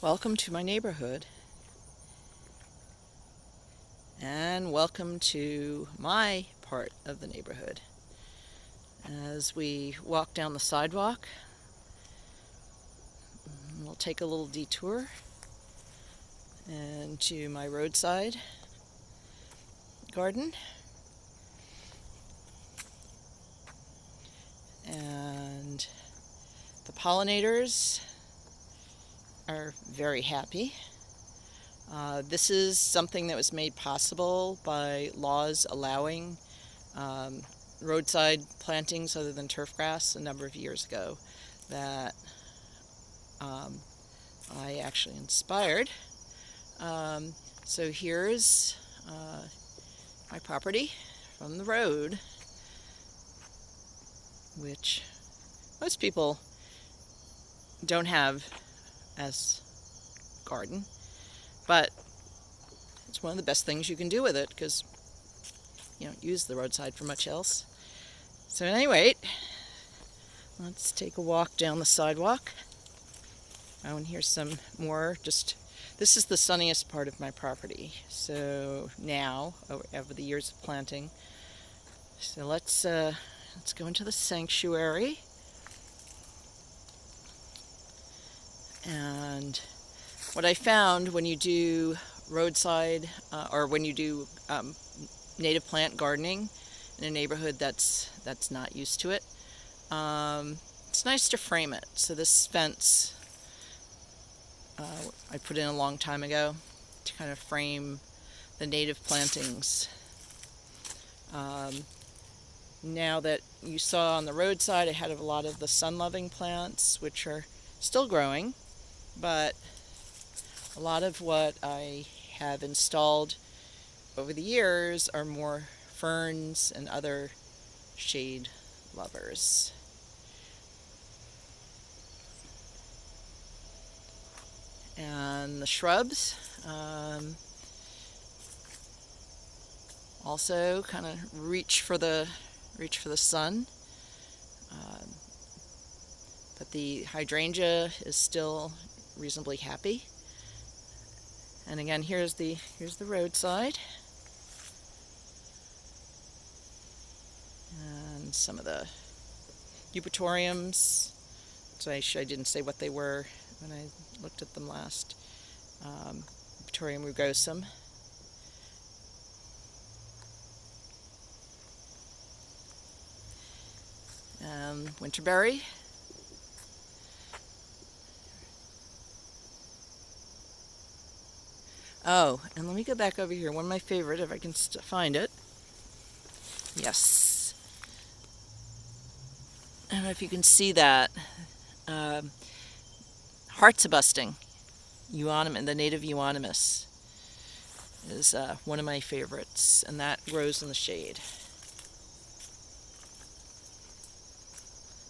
Welcome to my neighborhood, and welcome to my part of the neighborhood. As we walk down the sidewalk, we'll take a little detour into my roadside garden. And the pollinators are very happy. This is something that was made possible by laws allowing roadside plantings other than turf grass a number of years ago that I actually inspired. So here's my property from the road, which most people don't have as garden, but it's one of the best things you can do with it because you don't use the roadside for much else. So anyway, let's take a walk down the sidewalk. Oh, and here's some more. This is the sunniest part of my property. So now, over the years of planting, so let's go into the sanctuary. And what I found when you do roadside or when you do native plant gardening in a neighborhood that's not used to it, it's nice to frame it. So this fence I put in a long time ago to kind of frame the native plantings. Now that you saw on the roadside, I had a lot of the sun-loving plants, which are still growing, but a lot of what I have installed over the years are more ferns and other shade lovers. And the shrubs also kind of reach for the sun. But the hydrangea is still reasonably happy. And again, here's the roadside. And some of the eupatoriums. So I didn't say what they were when I looked at them last. Eupatorium rugosum. Winterberry. Oh, and let me go back over here. One of my favorite, if I can find it. Yes. I don't know if you can see that. Hearts busting. The native euonymus is one of my favorites, and that grows in the shade.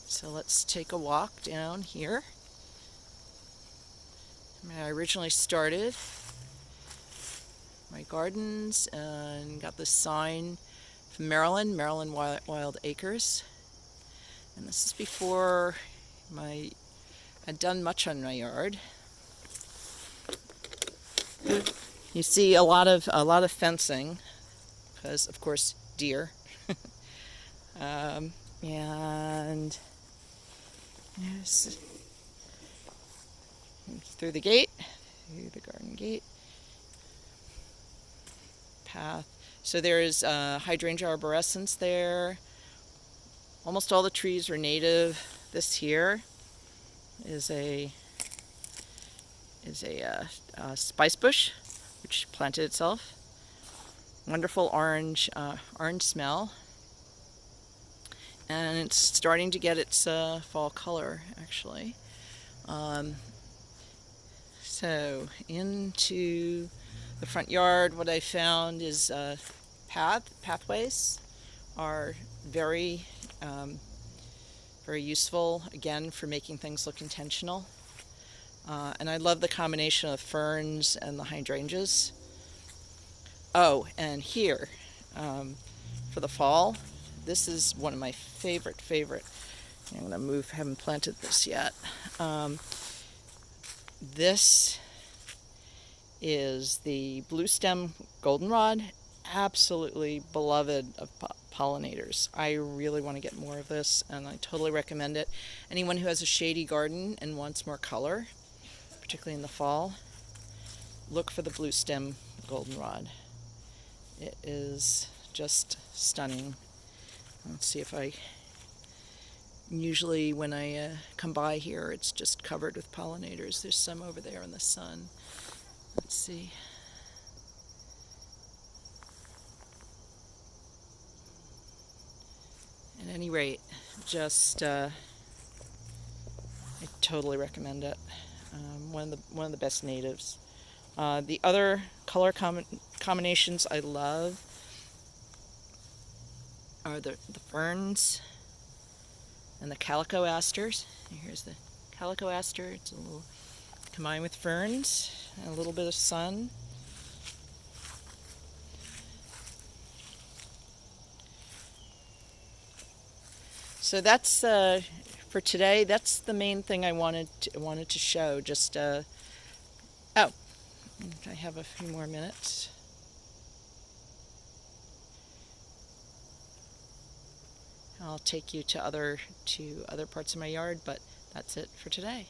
So let's take a walk down here. I originally started my gardens and got this sign from Maryland Wild Acres. And this is before I'd done much on my yard. You see a lot of fencing because, of course, deer. And there's through the garden gate path. So there's hydrangea arborescens there. Almost all the trees are native. This here is a spice bush, which planted itself. Wonderful orange smell, and it's starting to get its fall color actually. So into the front yard, what I found is pathways are very useful, again, for making things look intentional. And I love the combination of ferns and the hydrangeas. Oh, and here, for the fall, this is one of my favorite. I'm going to move, haven't planted this yet. This is the blue stem goldenrod, absolutely beloved of pollinators. I really want to get more of this, and I totally recommend it. Anyone who has a shady garden and wants more color, particularly in the fall, look for the blue stem goldenrod. It is just stunning. Let's see if I... Usually when I come by here, it's just covered with pollinators. There's some over there in the sun. Let's see. At any rate, just I totally recommend it. One of the best natives. The other color combinations I love are the ferns and the calico asters. Here's the calico aster. It's a little combined with ferns and a little bit of sun. So that's for today. That's the main thing I wanted to show. Just oh, I have a few more minutes. I'll take you to other parts of my yard, but that's it for today.